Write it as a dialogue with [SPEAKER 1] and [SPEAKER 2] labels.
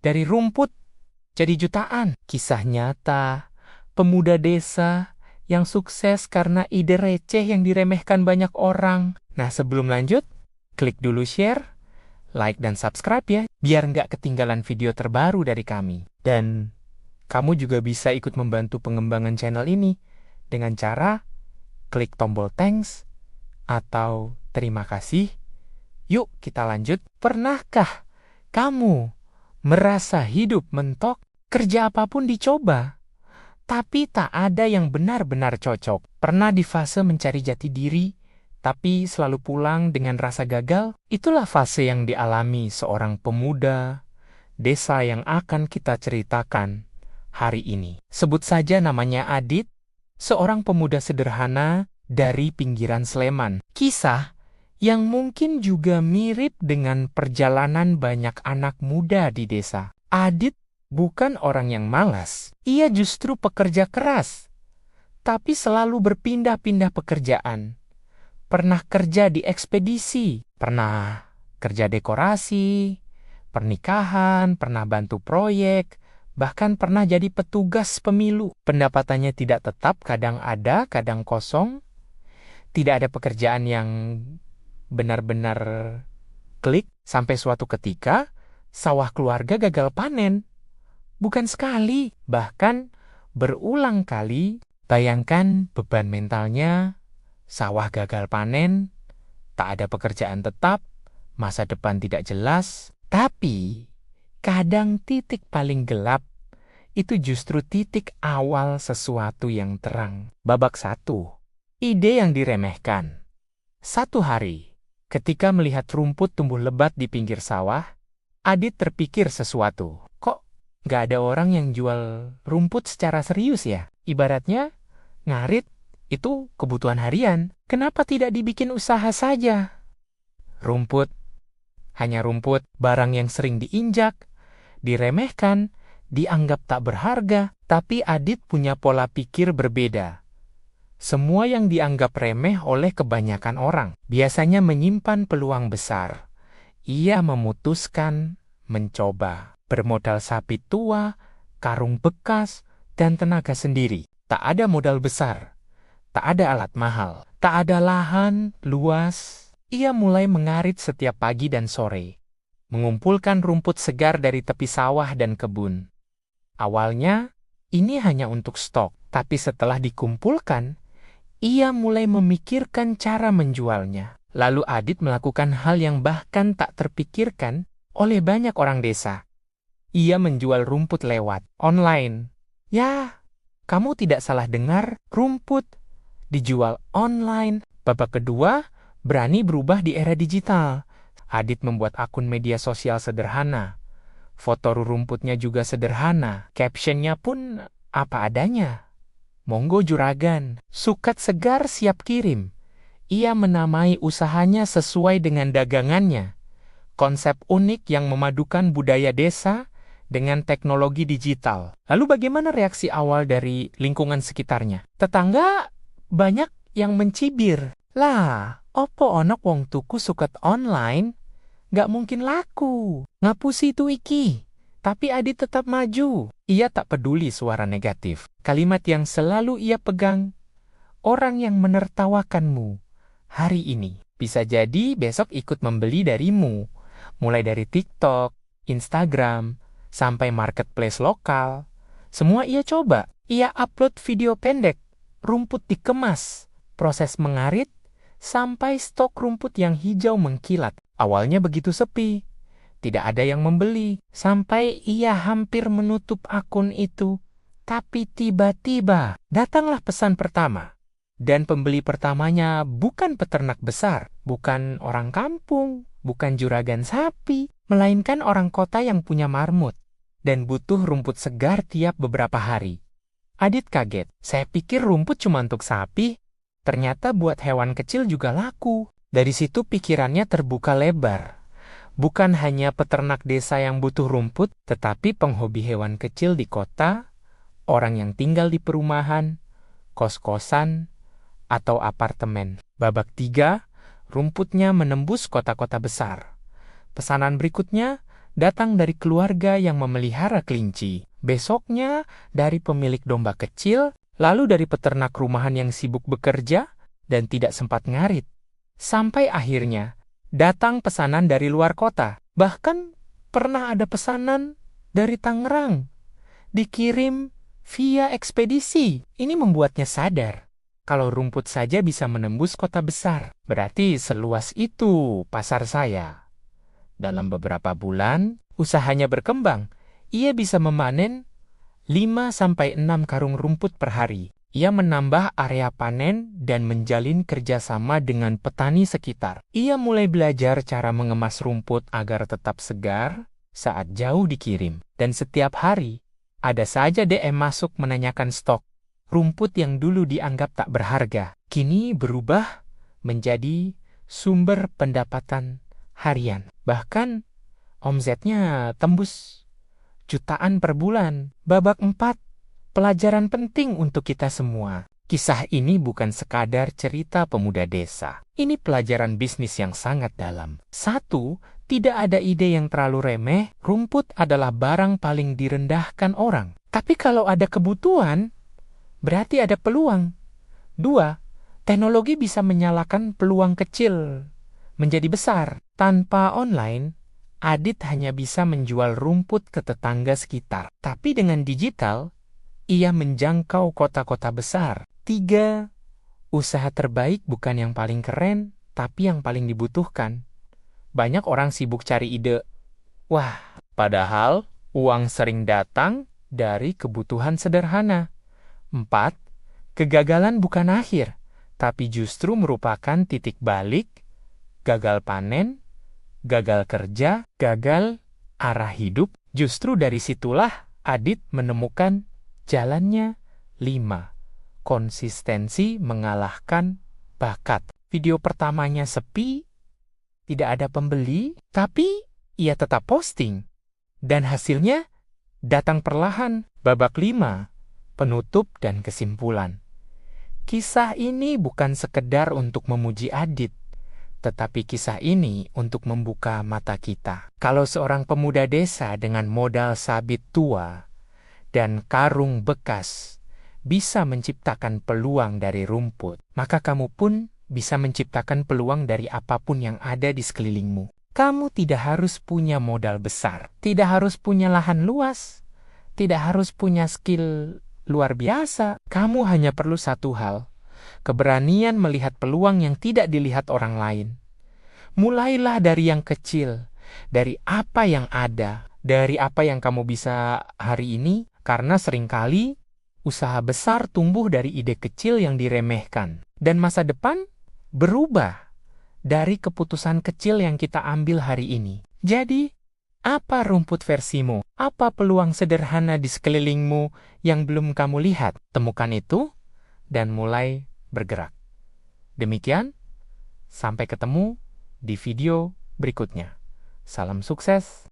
[SPEAKER 1] Dari rumput jadi jutaan. Kisah nyata, pemuda desa yang sukses karena ide receh yang diremehkan banyak orang. Nah, sebelum lanjut, klik dulu share, like, dan subscribe ya, biar nggak ketinggalan video terbaru dari kami. Dan kamu juga bisa ikut membantu pengembangan channel ini dengan cara klik tombol thanks atau terima kasih. Yuk kita lanjut. Pernahkah kamu merasa hidup mentok? Kerja apapun dicoba, tapi tak ada yang benar-benar cocok. Pernah di fase mencari jati diri, tapi selalu pulang dengan rasa gagal? Itulah fase yang dialami seorang pemuda desa yang akan kita ceritakan hari ini. Sebut saja namanya Adit, seorang pemuda sederhana dari pinggiran Sleman. Kisah yang mungkin juga mirip dengan perjalanan banyak anak muda di desa. Adit bukan orang yang malas. Ia justru pekerja keras, tapi selalu berpindah-pindah pekerjaan. Pernah kerja di ekspedisi, pernah kerja dekorasi, pernikahan, pernah bantu proyek, bahkan pernah jadi petugas pemilu. Pendapatannya tidak tetap, kadang ada, kadang kosong. Tidak ada pekerjaan yang benar-benar klik, sampai suatu ketika sawah keluarga gagal panen. Bukan sekali, bahkan berulang kali. Bayangkan beban mentalnya, sawah gagal panen, tak ada pekerjaan tetap, masa depan tidak jelas. Tapi kadang titik paling gelap itu justru titik awal sesuatu yang terang. Babak 1. Ide yang diremehkan. Satu hari, ketika melihat rumput tumbuh lebat di pinggir sawah, Adit terpikir sesuatu. Kok nggak ada orang yang jual rumput secara serius ya? Ibaratnya, ngarit itu kebutuhan harian. Kenapa tidak dibikin usaha saja? Rumput, hanya rumput, barang yang sering diinjak, diremehkan, dianggap tak berharga. Tapi Adit punya pola pikir berbeda. Semua yang dianggap remeh oleh kebanyakan orang biasanya menyimpan peluang besar. Ia memutuskan mencoba. Bermodal sapi tua, karung bekas, dan tenaga sendiri. Tak ada modal besar, tak ada alat mahal, tak ada lahan luas. Ia mulai mengarit setiap pagi dan sore, mengumpulkan rumput segar dari tepi sawah dan kebun. Awalnya, ini hanya untuk stok, tapi setelah dikumpulkan, ia mulai memikirkan cara menjualnya. Lalu Adit melakukan hal yang bahkan tak terpikirkan oleh banyak orang desa. Ia menjual rumput lewat online. Ya, kamu tidak salah dengar, rumput dijual online. Babak kedua, berani berubah di era digital. Adit membuat akun media sosial sederhana. Foto rumputnya juga sederhana. Captionnya pun apa adanya. Monggo juragan, sukat segar siap kirim. Ia menamai usahanya sesuai dengan dagangannya. Konsep unik yang memadukan budaya desa dengan teknologi digital. Lalu bagaimana reaksi awal dari lingkungan sekitarnya? Tetangga banyak yang mencibir. Lah, opo onok wong tuku suket online? Gak mungkin laku. Ngapusi itu iki. Tapi Adit tetap maju. Ia tak peduli suara negatif. Kalimat yang selalu ia pegang, orang yang menertawakanmu hari ini bisa jadi besok ikut membeli darimu. Mulai dari TikTok, Instagram, sampai marketplace lokal. Semua ia coba. Ia upload video pendek, rumput dikemas, proses mengarit, sampai stok rumput yang hijau mengkilat. Awalnya begitu sepi, tidak ada yang membeli, sampai ia hampir menutup akun itu. Tapi tiba-tiba datanglah pesan pertama. Dan pembeli pertamanya bukan peternak besar, bukan orang kampung, bukan juragan sapi, melainkan orang kota yang punya marmut dan butuh rumput segar tiap beberapa hari. Adit kaget. Saya pikir rumput cuma untuk sapi, ternyata buat hewan kecil juga laku. Dari situ pikirannya terbuka lebar. Bukan hanya peternak desa yang butuh rumput, tetapi penghobi hewan kecil di kota, orang yang tinggal di perumahan, kos-kosan, atau apartemen. Babak 3, rumputnya menembus kota-kota besar. Pesanan berikutnya datang dari keluarga yang memelihara kelinci. Besoknya dari pemilik domba kecil, lalu dari peternak rumahan yang sibuk bekerja dan tidak sempat ngarit. Sampai akhirnya datang pesanan dari luar kota. Bahkan pernah ada pesanan dari Tangerang, dikirim via ekspedisi. Ini membuatnya sadar kalau rumput saja bisa menembus kota besar. Berarti seluas itu pasar saya. Dalam beberapa bulan, usahanya berkembang. Ia bisa memanen 5-6 karung rumput per hari. Ia menambah area panen dan menjalin kerjasama dengan petani sekitar. Ia mulai belajar cara mengemas rumput agar tetap segar saat jauh dikirim. Dan setiap hari, ada saja DM masuk menanyakan stok. Rumput yang dulu dianggap tak berharga, kini berubah menjadi sumber pendapatan harian. Bahkan, omsetnya tembus jutaan per bulan. Babak 4. Pelajaran penting untuk kita semua. Kisah ini bukan sekadar cerita pemuda desa. Ini pelajaran bisnis yang sangat dalam. 1. Tidak ada ide yang terlalu remeh. Rumput adalah barang paling direndahkan orang. Tapi kalau ada kebutuhan, berarti ada peluang. 2. Teknologi bisa menyalakan peluang kecil menjadi besar. Tanpa online, Adit hanya bisa menjual rumput ke tetangga sekitar. Tapi dengan digital, ia menjangkau kota-kota besar. 3. Usaha terbaik bukan yang paling keren, tapi yang paling dibutuhkan. Banyak orang sibuk cari ide. Wah, padahal uang sering datang dari kebutuhan sederhana. 4. Kegagalan bukan akhir, tapi justru merupakan titik balik. Gagal panen, gagal kerja, gagal arah hidup. Justru dari situlah Adit menemukan jalannya. 5. Konsistensi mengalahkan bakat. Video pertamanya sepi, tidak ada pembeli, tapi ia tetap posting. Dan hasilnya datang perlahan. Babak 5. Penutup dan kesimpulan. Kisah ini bukan sekedar untuk memuji Adit, tetapi kisah ini untuk membuka mata kita. Kalau seorang pemuda desa dengan modal sabit tua dan karung bekas bisa menciptakan peluang dari rumput, maka kamu pun bisa menciptakan peluang dari apapun yang ada di sekelilingmu. Kamu tidak harus punya modal besar, tidak harus punya lahan luas, tidak harus punya skill luar biasa. Kamu hanya perlu satu hal, keberanian melihat peluang yang tidak dilihat orang lain. Mulailah dari yang kecil, dari apa yang ada, dari apa yang kamu bisa hari ini, karena seringkali usaha besar tumbuh dari ide kecil yang diremehkan. Dan masa depan berubah dari keputusan kecil yang kita ambil hari ini. Jadi, apa rumput versimu? Apa peluang sederhana di sekelilingmu yang belum kamu lihat? Temukan itu dan mulai bergerak. Demikian, sampai ketemu di video berikutnya. Salam sukses.